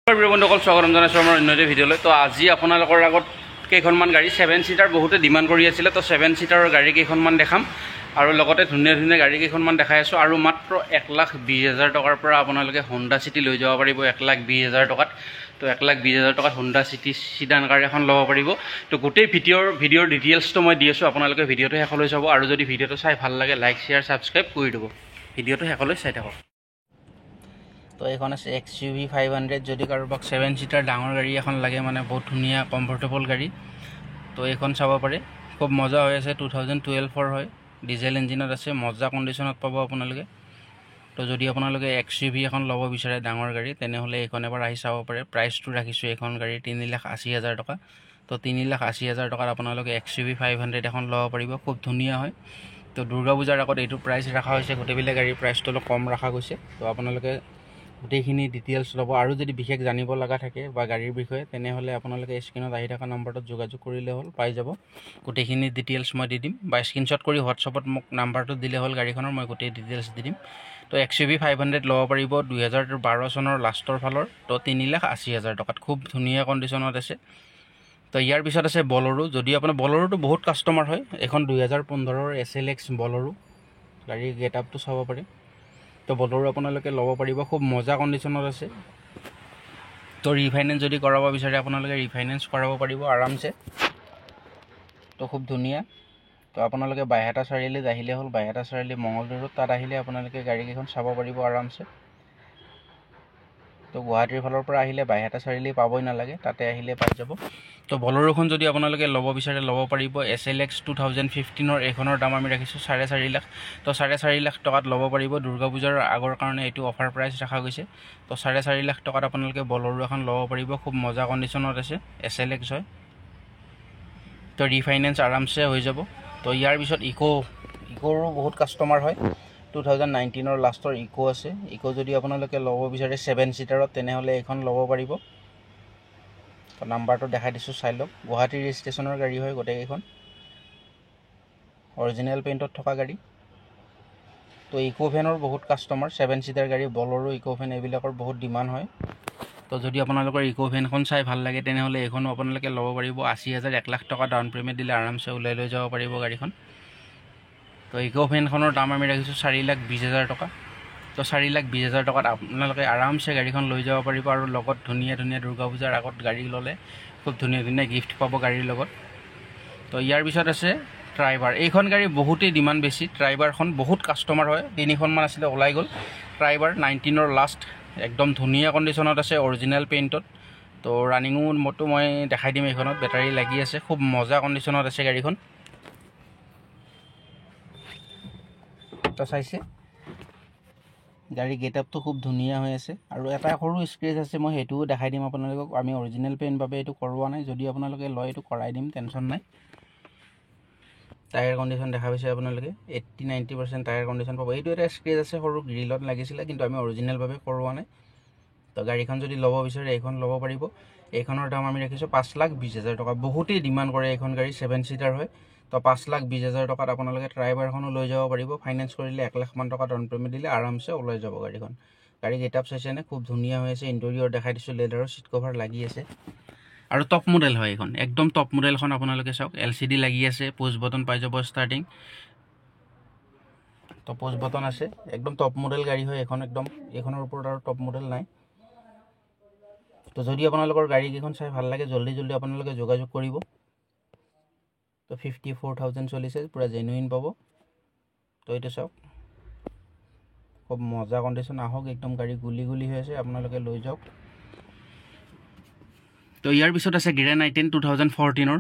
বন্ধুসকল স্বাগতম জনাইছোঁ আমাৰ অন্য এটা ভিডিঅ'লৈ। তো আজি আপোনালোকৰ আগত কেইখনমান গাড়ী 7 সিটাৰ বহুতে ডিমাণ্ড কৰি আছিলে। তো 7 সিটাৰৰ গাড়ী কেইখনমান দেখাম আৰু লগতে ধুনীয়া ধুনীয়া গাড়ী কেইখনমান দেখাই আছোঁ। আৰু মাত্ৰ 1,20,000 টকাৰ পৰা আপোনালোকে হোণ্ডা চিটি লৈ যাব পাৰিব 1,20,000 টকাত। তো 1,20,000 টকাত হোণ্ডা চিটি চিডান কাৰ এখন ল'ব পাৰিব। তো গোটেই ভিডিঅ'ৰ ডিটেইলছটো মই দি আছোঁ, আপোনালোকে ভিডিঅ'টো শেষলৈ চাব। আৰু যদি ভিডিঅ'টো চাই ভাল লাগে লাইক শ্বেয়াৰ ছাবস্ক্ৰাইব কৰি দিব। ভিডিঅ'টো শেষলৈ চাই থাকক। তো এইখন আছে XUV 500। যদি কাৰোবাক 7 সিটাৰ ডাঙৰ গাড়ী এখন লাগে, মানে বহুত ধুনীয়া কমফৰ্টেবল গাড়ী, তো এইখন চাব পাৰে। খুব মজা হৈ আছে, 2012 হয়, ডিজেল ইঞ্জিনত আছে, মজা কণ্ডিশ্যনত পাব আপোনালোকে। তো যদি আপোনালোকে XUV এখন ল'ব বিচাৰে ডাঙৰ গাড়ী, তেনেহ'লে এইখন এবাৰ আহি চাব পাৰে। প্ৰাইচটো ৰাখিছোঁ এইখন গাড়ী 3,80,000 টকা। তো 3,80,000 টকাত আপোনালোকে XUV 500 এখন ল'ব পাৰিব, খুব ধুনীয়া হয়। তো দুৰ্গা পূজাৰ আগত এইটো প্ৰাইচ ৰখা হৈছে, গোটেইবিলাক গাড়ীৰ প্ৰাইচটো অলপ কম ৰখা গৈছে। তো আপোনালোকে গোটেইখিনি ডিটেইলছ ল'ব। আৰু যদি বিশেষ জানিব লগা থাকে বা গাড়ীৰ বিষয়ে, তেনেহ'লে আপোনালোকে স্ক্ৰীনত আহি থকা নম্বৰটোত যোগাযোগ কৰিলে হ'ল, পাই যাব। গোটেইখিনি ডিটেইলছ মই দি দিম, বা স্ক্ৰীনশ্বট কৰি হোৱাটছআপত মোক নাম্বাৰটো দিলে হ'ল গাড়ীখনৰ, মই গোটেই ডিটেইলছ দি দিম। তো XUV 500 ল'ব পাৰিব 2012 চনৰ লাষ্টৰ ফালৰ। তো 3,80,000 টকাত খুব ধুনীয়া কণ্ডিশ্যনত আছে। তো ইয়াৰ পিছত আছে বলেৰো। যদি আপোনাৰ বলেৰোটো বহুত কাষ্টমাৰ হয়, এখন 2015 SLX বলেৰো গাড়ীৰ গেট আপটো চাব পাৰে। তো বলেৰো আপোনালোকে ল'ব পাৰিব, খুব মজা কণ্ডিশ্যনত আছে। তো ৰিফাইনেন্স যদি কৰাব বিচাৰে, আপোনালোকে ৰিফাইনেন্স কৰাব পাৰিব আৰামছে। তো খুব ধুনীয়া। তো আপোনালোকে বাইহাটা চাৰিআলিত আহিলে হ'ল, বাইহাটা চাৰিআলি মঙলদৈ ৰোড, তাত আহিলে আপোনালোকে গাড়ীকেইখন চাব পাৰিব আৰামছে। তো গুৱাহাটীৰ ফালৰ পৰা আহিলে বাইহাটা চাৰিআলি পাবই নালাগে, তাতে আহিলে পাই যাব। তো বলেৰোখন যদি আপোনালোকে ল'ব বিচাৰে ল'ব পাৰিব। SLX 2015 এইখনৰ দাম আমি ৰাখিছোঁ 4.5 লাখ। তো 4.5 লাখ টকাত ল'ব পাৰিব। দুৰ্গা পূজাৰ আগৰ কাৰণে এইটো অফাৰ প্ৰাইচ ৰখা গৈছে। তো 4.5 লাখ টকাত আপোনালোকে বলেৰো এখন ল'ব পাৰিব, খুব মজা কণ্ডিশ্যনত আছে, SLX হয়। তো ৰিফাইনেন্স আৰামছে হৈ যাব। তো ইয়াৰ পিছত ইকোৰো বহুত কাষ্টমাৰ হয়। 2019 লাষ্টৰ ইকো আছে। ইকো যদি আপোনালোকে ল'ব বিচাৰে 7 সিটাৰত, তেনেহ'লে এইখন ল'ব পাৰিব। তো নাম্বাৰটো দেখাই দিছোঁ, চাই লওক। গুৱাহাটী ৰেজিষ্ট্ৰেশ্যনৰ গাড়ী হয় গোটেইকেইখন, অৰিজিনেল পেইণ্টত থকা গাড়ী। তো ইকো ভেনৰ বহুত কাষ্টমাৰ, 7 সিটাৰ গাড়ী বলেৰো, ইকো ভেন এইবিলাকৰ বহুত ডিমাণ্ড হয়। তো যদি আপোনালোকৰ ইকো ভেনখন চাই ভাল লাগে, তেনেহ'লে এইখনো আপোনালোকে ল'ব পাৰিব। 80,000 1 লাখ টকা ডাউন পে'মেণ্ট দিলে আৰামছে ওলাই লৈ যাব পাৰিব গাড়ীখন। তো ইকো ভেনখনৰ দাম আমি ৰাখিছোঁ 4,20,000 টকা। তো 4,20,000 টকাত আপোনালোকে আৰামছে গাড়ীখন লৈ যাব পাৰিব। আৰু লগত ধুনীয়া ধুনীয়া দুৰ্গা পূজাৰ আগত গাড়ী ল'লে খুব ধুনীয়া ধুনীয়া গিফ্ট পাব গাড়ীৰ লগত। তো ইয়াৰ পিছত আছে ট্ৰাইবাৰ। এইখন গাড়ী বহুতেই ডিমাণ্ড বেছি। ট্ৰাইবাৰখন বহুত কাষ্টমাৰ হয়, 3খনমান আছিলে ওলাই গ'ল। ট্ৰাইবাৰ 19 লাষ্ট, একদম ধুনীয়া কণ্ডিশ্যনত আছে, অৰিজিনেল পেইণ্টত। তো ৰানিঙো মতো মই দেখাই দিম, এইখনত বেটাৰী লাগি আছে, খুব মজা কণ্ডিশ্যনত আছে গাড়ীখন। তো চাইছে গাড়ী গেট আপটো খুব ধুনীয়া হৈ আছে। আৰু এটা সৰু স্ক্ৰেচ আছে, মই সেইটোও দেখাই দিম আপোনালোকক। আমি অৰিজিনেল পেইণ্ট বাবে এইটো কৰোৱা নাই, যদি আপোনালোকে লয় এইটো কৰাই দিম, টেনশ্যন নাই। টায়াৰ কণ্ডিশ্যন দেখা পাইছে আপোনালোকে, 80-90% টায়াৰ কণ্ডিশ্যন পাব। এইটো এটা স্ক্ৰেচ আছে সৰু, গ্ৰিলত লাগিছিলে, কিন্তু আমি অৰিজিনেলভাৱে কৰোৱা নাই। তো গাড়ীখন যদি ল'ব বিচাৰে এইখন ল'ব পাৰিব। এইখনৰ দাম আমি ৰাখিছোঁ 5,20,000 টকা। বহুতেই ডিমাণ্ড কৰে এইখন গাড়ী, 7 সিটাৰ হয়। তো 5,20,000 টকাত আপোনালোকে ট্ৰাইবাৰখনো লৈ যাব পাৰিব। ফাইনেন্স কৰিলে 1 লাখ মান টকা ডাউন পে'মেণ্ট দিলে আৰামছে ওলাই যাব গাড়ীখন। গাড়ী গেট আপ চাইছেনে, খুব ধুনীয়া হৈ আছে। ইণ্টেৰিয়ৰ দেখাই দিছোঁ, লেডাৰৰ ছিট কভাৰ লাগি আছে। আৰু টপ মডেল হয় এইখন, একদম টপ মডেলখন আপোনালোকে চাওক। LCD লাগি আছে, পুছ বটন পাই যাব ষ্টাৰ্টিং। তো পুছ বটন আছে, একদম টপ মডেল গাড়ী হয় এইখন একদম। এইখনৰ ওপৰত আৰু টপ মডেল নাই। তো যদি আপোনালোকৰ গাড়ীকেইখন চাই ভাল লাগে, জল্দি জল্দি আপোনালোকে যোগাযোগ কৰিব। তো 54,000 চলিছে, পূৰা জেনুইন পাব। তো এইটো চাওক, খুব মজা কণ্ডিশ্যন। আহক, একদম গাড়ী গুলি গুলি হৈ আছে, আপোনালোকে লৈ যাওক। তো ইয়াৰ পিছত আছে গ্ৰেণ্ড i10 2014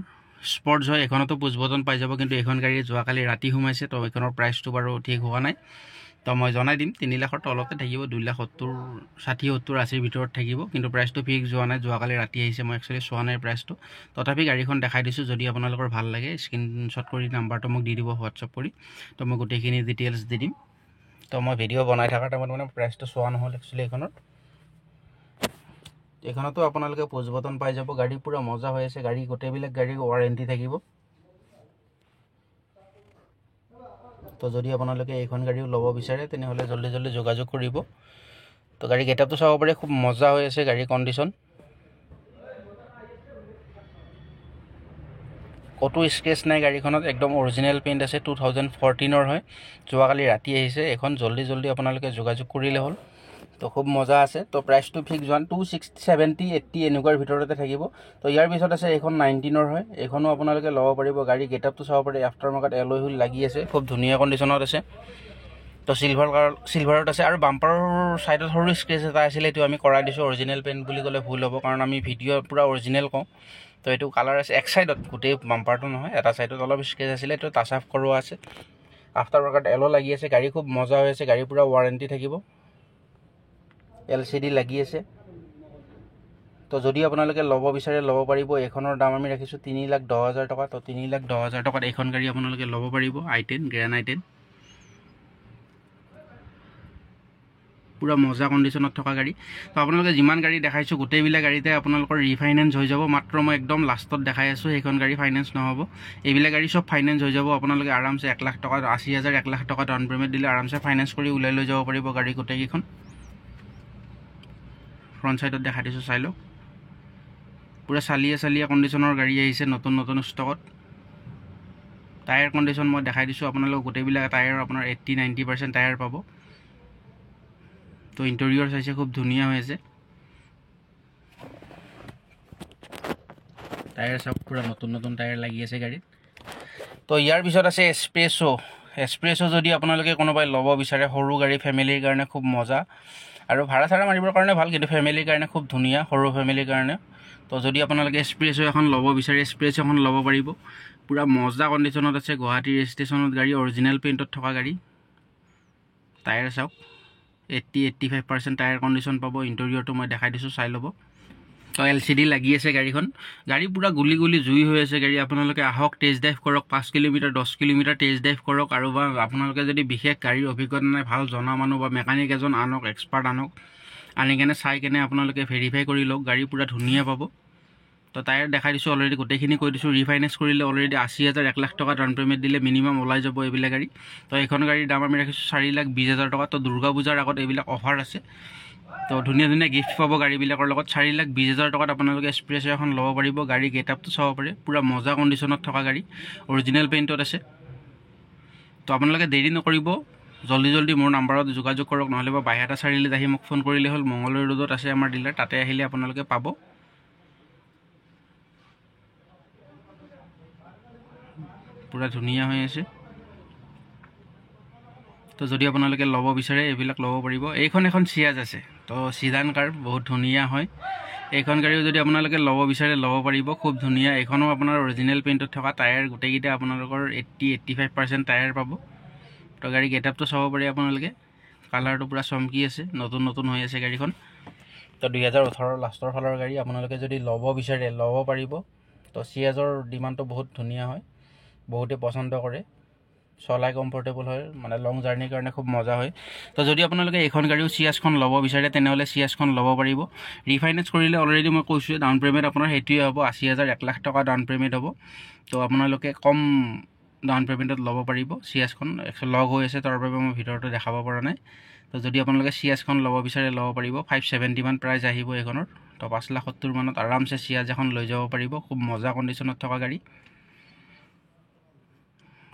স্পৰ্টছ হয়। এইখনতো পুছ বটন পাই যাব, কিন্তু এইখন গাড়ী যোৱাকালি ৰাতি সোমাইছে। তো এইখনৰ প্ৰাইচটো বাৰু ঠিক হোৱা নাই, তো মই জনাই দিম। 3 লাখৰ তলতে থাকিব, 2,70,000, 60,70,000, 80 ভিতৰত থাকিব, কিন্তু প্ৰাইচটো ফিক্স যোৱা নাই। যোৱাকালি ৰাতি আহিছে, মই একচুৱেলি চোৱা নাই প্ৰাইচটো। তথাপি গাড়ীখন দেখাই দিছোঁ, যদি আপোনালোকৰ ভাল লাগে স্ক্ৰীনশ্বট কৰি নাম্বাৰটো মোক দি দিব হোৱাটছআপ কৰি। তো মই গোটেইখিনি ডিটেইলছ দি দিম। তো মই ভিডিঅ' বনাই থকাৰ টাইমত মানে প্ৰাইচটো চোৱা নহ'ল একচুৱেলি এইখনতো আপোনালোকে পুছ বটন পাই যাব। গাড়ী পূৰা মজা হৈ আছে, গাড়ী গোটেইবিলাক গাড়ী ৱাৰেণ্টি থাকিব। তো যদি আপোনালোকে এইখন গাড়ীও ল'ব বিচাৰে, তেনেহ'লে জল্দি জল্দি যোগাযোগ কৰিব। তো গাড়ী গেটআপটো চাব পাৰে, খুব মজা হৈ আছে গাড়ীৰ কণ্ডিশ্যন, কতো স্ক্ৰেচ নাই গাড়ীখনত, একদম অৰিজিনেল পেইণ্ট আছে। 2014 হয়, যোৱাকালি ৰাতি আহিছে। এখন জল্দি আপোনালোকে যোগাযোগ কৰিলে হ'ল। তো খুব মজা আছে। তো প্ৰাইচটো ফিক্স 270, 80 এনেকুৱাৰ ভিতৰতে থাকিব। তো ইয়াৰ পিছত আছে এইখন 19 হয়, এইখনো আপোনালোকে ল'ব পাৰিব। গাড়ী গেটআপটো চাব পাৰে, আফটাৰ মাৰ্কেট এলয় হুইল লাগি আছে, খুব ধুনীয়া কণ্ডিশ্যনত আছে। তো চিলভাৰত আছে। আৰু বাম্পাৰৰ ছাইডত সৰু স্ক্ৰেচ এটা আছিলে, এইটো আমি কৰাই দিছোঁ। অৰিজিনেল পেইণ্ট বুলি ক'লে ভুল হ'ব, কাৰণ আমি ভিডিঅ' পূৰা অৰিজিনেল কওঁ। তো এইটো কালাৰ আছে এক ছাইডত, গোটেই বাম্পাৰটো নহয়, এটা ছাইডত অলপ স্ক্ৰেচ আছিলে, এইটো টাচ আপ কৰোৱা আছে। আফটাৰ মাৰ্কেট এল লাগি আছে। গাড়ী খুব মজা হৈ আছে, গাড়ী পূৰা ৱাৰেণ্টি থাকিব। LCD লাগি আছে। তো যদি আপোনালোকে ল'ব বিচাৰে ল'ব পাৰিব। এইখনৰ দাম আমি ৰাখিছোঁ 3,10,000 টকা। তো 3,10,000 টকাত এইখন গাড়ী আপোনালোকে ল'ব পাৰিব। i10 গ্ৰেণ্ড i10, পূৰা মজা কণ্ডিশ্যনত থকা গাড়ী। তো আপোনালোকে যিমান গাড়ী দেখাইছোঁ গোটেইবিলাক গাড়ীতে আপোনালোকৰ ৰিফাইনেন্স হৈ যাব। মাত্ৰ মই একদম লাষ্টত দেখাই আছোঁ, সেইখন গাড়ী ফাইনেন্স নহ'ব। এইবিলাক গাড়ী চব ফাইনেন্স হৈ যাব। আপোনালোকে আৰামছে 1 লাখ টকা, 80,000, 1 লাখ টকা ডাউন পে'মেণ্ট দিলে আৰামছে ফাইনেন্স কৰি ওলাই লৈ যাব পাৰিব গাড়ী গোটেইকেইখন। ফ্ৰণ্ট ছাইডত দেখাই দিছোঁ, চাই লওক। পূৰা চালিয়া কণ্ডিশ্যনৰ গাড়ী আহিছে, নতুন ষ্টকত। টায়াৰ কণ্ডিশ্যন মই দেখাই দিছোঁ আপোনালোকক। গোটেইবিলাক টায়াৰ আপোনাৰ 80-90% টায়াৰ পাব। তো ইণ্টেৰিয়ৰ চাইছে, খুব ধুনীয়া হৈ আছে। টায়াৰ চাওক, পূৰা নতুন টায়াৰ লাগি আছে গাড়ীত। তো ইয়াৰ পিছত আছে এস্প্ৰেছো যদি আপোনালোকে কোনোবাই ল'ব বিচাৰে, সৰু গাড়ী ফেমিলিৰ কাৰণে খুব মজা, আৰু ভাড়া চাড়া মাৰিবৰ কাৰণে ভাল, কিন্তু ফেমিলিৰ কাৰণে খুব ধুনীয়া, সৰু ফেমিলিৰ কাৰণে। তো যদি আপোনালোকে এস্প্ৰেছো এখন ল'ব বিচাৰে, এস্প্ৰেছো এখন ল'ব পাৰিব। পূৰা মজা কণ্ডিশ্যনত আছে, গুৱাহাটী ৰেজিষ্ট্ৰেশ্যনত গাড়ী, অৰিজিনেল পেইণ্টত থকা গাড়ী। টায়াৰ চাওক, 80-85% টায়াৰ কণ্ডিশ্যন পাব। ইণ্টেৰিয়ৰটো মই দেখাই দিছোঁ, চাই ল'ব। তো LCD লাগি আছে গাড়ীখন। গাড়ী পূৰা গুলি জুই হৈ আছে গাড়ী। আপোনালোকে আহক, টেষ্ট ড্ৰাইভ কৰক, 5 কিলোমিটাৰ 10 কিলোমিটাৰ টেষ্ট ড্ৰাইভ কৰক। আৰু বা আপোনালোকে যদি বিশেষ গাড়ীৰ অভিজ্ঞতা নাই, ভাল জনা মানুহ বা মেকানিক এজন আনক, এক্সপাৰ্ট আনক, আনি কেনে চাই কেনে আপোনালোকে ভেৰিফাই কৰি লওক। গাড়ী পূৰা ধুনীয়া পাব। তো টায়াৰ দেখাই দিছোঁ অলৰেডি, গোটেইখিনি কৈ দিছোঁ। ৰিফাইনেন্স কৰিলে অলৰেডি 80,000, 1 লাখ টকা ডাউন পে'মেণ্ট দিলে মিনিমাম ওলাই যাব এইবিলাক গাড়ী। তো এইখন গাড়ীৰ দাম আমি ৰাখিছোঁ 4,20,000 টকা। তো দুৰ্গা পূজাৰ আগত এইবিলাক অফাৰ আছে। তো ধুনীয়া গিফ্ট পাব গাড়ীবিলাকৰ লগত। 4,20,000 টকাত আপোনালোকে এস্প্ৰেছো এখন ল'ব পাৰিব। গাড়ী গেটআপটো চাব পাৰে, পূৰা মজা কণ্ডিশ্যনত থকা গাড়ী, অৰিজিনেল পেইণ্টত আছে। তো আপোনালোকে দেৰি নকৰিব, জল্দি মোৰ নাম্বাৰত যোগাযোগ কৰক, নহ'লে বা বাইহাটা চাৰিআলিত আহি মোক ফোন কৰিলে হ'ল। মঙলদৈ ৰোডত আছে আমাৰ ডিলাৰ, তাতে আহিলে আপোনালোকে পাব। পূৰা ধুনীয়া হৈ আছে। তো যদি আপোনালোকে ল'ব বিচাৰে এইবিলাক ল'ব পাৰিব। এইখন এখন চিয়াজ আছে, তো চিডান কাৰ, বহুত ধুনীয়া হয়। এইখন গাড়ীও যদি আপোনালোকে ল'ব বিচাৰে ল'ব পাৰিব, খুব ধুনীয়া। এইখনো আপোনাৰ অৰিজিনেল পেইণ্টত থকা, টায়াৰ গোটেইকেইটা আপোনালোকৰ 80-85% টায়াৰ পাব। তো গাড়ী গেটআপটো চাব পাৰে আপোনালোকে, কালাৰটো পূৰা চমকি আছে, নতুন হৈ আছে গাড়ীখন। তো 2018 লাষ্টৰ ফালৰ গাড়ী, আপোনালোকে যদি ল'ব বিচাৰে ল'ব পাৰিব। তো চিয়াজৰ ডিমাণ্ডটো বহুত ধুনীয়া হয়, বহুতে পচন্দ কৰে, চলাই কমফৰ্টেবল হয়, মানে লং জাৰ্ণিৰ কাৰণে খুব মজা হয়। তো যদি আপোনালোকে এইখন গাড়ীও চিয়াজখন ল'ব বিচাৰে তেনেহ'লে চিয়াজখন ল'ব পাৰিব। ৰিফাইনেন্স কৰিলে অলৰেডি মই কৈছোঁ, ডাউন পে'মেণ্ট আপোনাৰ সেইটোৱে হ'ব, 80,000, 1 লাখ টকা ডাউন পে'মেণ্ট হ'ব। তো আপোনালোকে কম ডাউন পে'মেণ্টত ল'ব পাৰিব। চিয়াজখন লগ হৈ আছে, তাৰ বাবে মই ভিতৰটো দেখাব পৰা নাই। তো যদি আপোনালোকে চিয়াজখন ল'ব বিচাৰে ল'ব পাৰিব। 570 মান প্ৰাইচ আহিব এইখনৰ। তো 5,70,000 মানত আৰামছে চিয়াজ এখন লৈ যাব পাৰিব, খুব মজা কণ্ডিশ্যনত থকা গাড়ী।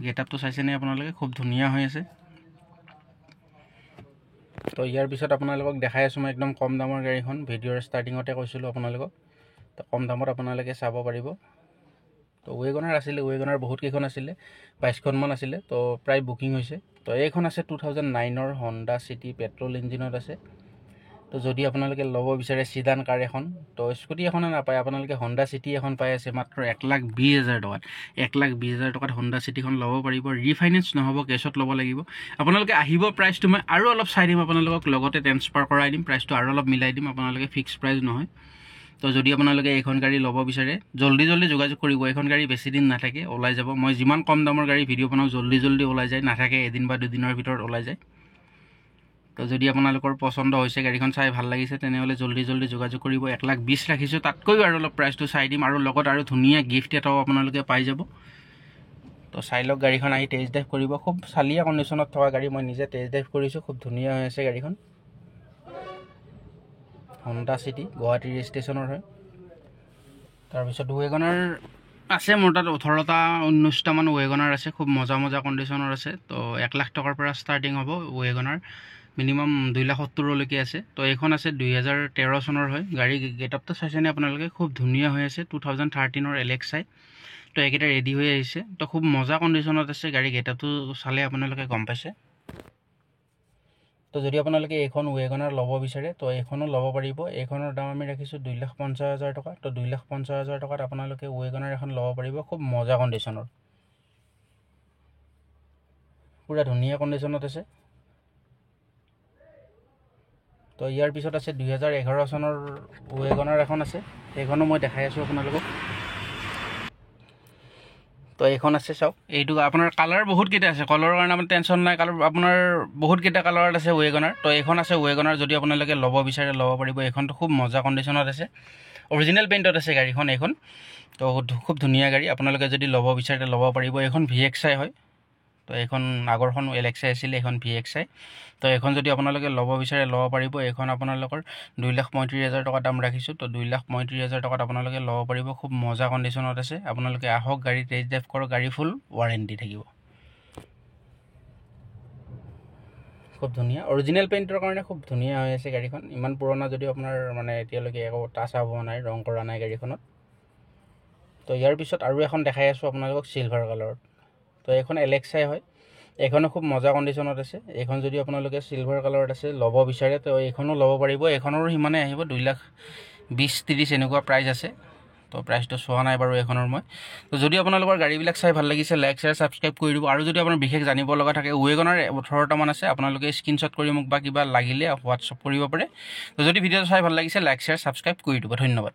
গেটআপটো চাইছেনে আপোনালোকে, খুব ধুনীয়া হৈ আছে। তো ইয়াৰ পিছত আপোনালোকক দেখাই আছোঁ মই একদম কম দামৰ গাড়ীখন, ভিডিঅ'ৰ ষ্টাৰ্টিঙতে কৈছিলোঁ আপোনালোকক। তো কম দামত আপোনালোকে চাব পাৰিব। তো ৱেগনাৰ আছিলে, ৱেগনাৰ বহুত কেইখন আছিলে, 22খনমান আছিলে। তো প্ৰায় বুকিং হৈছে। তো এইখন আছে 2009ৰ হণ্ডা চিটি, পেট্ৰল ইঞ্জিনত আছে। তো যদি আপোনালোকে ল'ব বিচাৰে চিডান কাৰ এখন, তো স্কুটি এখনে নাপায়, আপোনালোকে হণ্ডা চিটি এখন পাই আছে মাত্ৰ 1,20,000 টকাত। 1,20,000 টকাত হণ্ডা চিটিখন ল'ব পাৰিব। ৰিফাইনেন্স নহ'ব, কেছত ল'ব লাগিব। আপোনালোকে আহিব, প্ৰাইচটো মই আৰু অলপ চাই দিম আপোনালোকক, লগতে ট্ৰেন্সফাৰ কৰাই দিম, প্ৰাইচটো আৰু অলপ মিলাই দিম, আপোনালোকে ফিক্স প্ৰাইচ নহয়। তো যদি আপোনালোকে এইখন গাড়ী ল'ব বিচাৰে জল্দি যোগাযোগ কৰিব। এইখন গাড়ী বেছি দিন নাথাকে, ওলাই যাব। মই যিমান কম দামৰ গাড়ী ভিডিঅ' বনাওঁ জল্দি ওলাই যায়, নাথাকে, এদিন বা দুদিনৰ ভিতৰত ওলাই যায়। তো যদি আপোনালোকৰ পচন্দ হৈছে, গাড়ীখন চাই ভাল লাগিছে, তেনেহ'লে জল্দি যোগাযোগ কৰিব। 1,20,000 ৰাখিছোঁ, তাতকৈও আৰু অলপ প্ৰাইচটো চাই দিম, আৰু লগত আৰু ধুনীয়া গিফ্ট এটাও আপোনালোকে পাই যাব। তো চাই লওক গাড়ীখন, আহি টেষ্ট ড্ৰাইভ কৰিব। খুব চালিয়া কণ্ডিশ্যনত থকা গাড়ী, মই নিজে টেষ্ট ড্ৰাইভ কৰিছোঁ, খুব ধুনীয়া হৈ আছে গাড়ীখন। হণ্ডা চিটি গুৱাহাটী ৰেজিষ্ট্ৰেশ্যনৰ হয়। তাৰপিছত ৱেগনাৰ আছে মোৰ তাত 18টা 19টামান ৱেগনাৰ আছে, খুব মজা মজা কণ্ডিশ্যনৰ আছে। তো 1 লাখ টকাৰ পৰা ষ্টাৰ্টিং হ'ব ৱেগনাৰ, মিনিমাম 2,70,000লৈকে আছে। তো এইখন আছে 2013 চনৰ হয়। গাড়ী গেটআপটো চাইছেনে আপোনালোকে, খুব ধুনীয়া হৈ আছে। 2013ৰ LXi। তো এইকেইটা ৰেডি হৈ আহিছে, তো খুব মজা কণ্ডিশ্যনত আছে। গাড়ী গেটআপটো চালে আপোনালোকে গম পাইছে। তো যদি আপোনালোকে এইখন ৱেগনাৰ ল'ব বিচাৰে তো এইখনো ল'ব পাৰিব। এইখনৰ দাম আমি ৰাখিছোঁ 2,50,000 টকা। তো 2,50,000 টকাত আপোনালোকে ৱেগনাৰ এখন ল'ব পাৰিব, খুব মজা কণ্ডিশ্যনৰ, পূৰা ধুনীয়া কণ্ডিশ্যনত আছে। তো ইয়াৰ পিছত আছে 2011 চনৰ ৱেগনাৰ এখন আছে, সেইখনো মই দেখাই আছোঁ আপোনালোকক। তো এইখন আছে, চাওক। এইটো আপোনাৰ কালাৰ বহুতকেইটা আছে, কালাৰৰ কাৰণে আপোনাৰ টেনশ্যন নাই। কালাৰ আপোনাৰ বহুতকেইটা কালাৰত আছে ৱেগনাৰ। তো এইখন আছে ৱেগনাৰ, যদি আপোনালোকে ল'ব বিচাৰে ল'ব পাৰিব। এইখনটো খুব মজা কণ্ডিশ্যনত আছে, অৰিজিনেল পেইণ্টত আছে গাড়ীখন এইখন। তো খুব ধুনীয়া গাড়ী, আপোনালোকে যদি ল'ব বিচাৰে ল'ব পাৰিব। এইখন VXi হয়। তো এইখন আগৰখন LXi আছিলে, এইখন VXi। তো এইখন যদি আপোনালোকে ল'ব বিচাৰে ল'ব পাৰিব। এইখন আপোনালোকৰ 2,35,000 টকা দাম ৰাখিছোঁ। তো 2,35,000 টকাত আপোনালোকে ল'ব পাৰিব, খুব মজা কণ্ডিশ্যনত আছে। আপোনালোকে আহক, গাড়ী টেষ্ট ড্ৰাইভ কৰক, গাড়ী ফুল ৱাৰেণ্টি থাকিব। খুব ধুনীয়া, অৰিজিনেল পেইণ্টৰ কাৰণে খুব ধুনীয়া হৈ আছে গাড়ীখন। ইমান পুৰণা যদিও আপোনাৰ মানে এতিয়ালৈকে একো টাচ আপ হোৱা নাই, ৰং কৰা নাই গাড়ীখনত। তো ইয়াৰ পিছত আৰু এখন দেখাই আছোঁ আপোনালোকক চিলভাৰ কালাৰত। তো এইখন LXi হয়, এইখনো খুব মজা কণ্ডিশ্যনত আছে। এইখন যদি আপোনালোকে চিলভাৰ কালাৰত আছে ল'ব বিচাৰে তো এইখনো ল'ব পাৰিব। এইখনৰো সিমানে আহিব, 2,20,30 এনেকুৱা প্ৰাইচ আছে। তো প্ৰাইচটো চোৱা নাই বাৰু এইখনৰ মই। তো যদি আপোনালোকৰ গাড়ীবিলাক চাই ভাল লাগিছে, লাইক শ্বেয়াৰ ছাবস্ক্ৰাইব কৰি দিব। আৰু যদি আপোনাৰ বিশেষ জানিব লগা থাকে, ৱেগনাৰ 18টামান আছে, আপোনালোকে স্ক্ৰীনশ্বট কৰি মোক বা কিবা লাগিলে হোৱাটছআপ কৰিব পাৰে। তো যদি ভিডিঅ'টো চাই ভাল লাগিছে, লাইক শ্বেয়াৰ ছাবস্ক্ৰাইব কৰি দিব। ধন্যবাদ।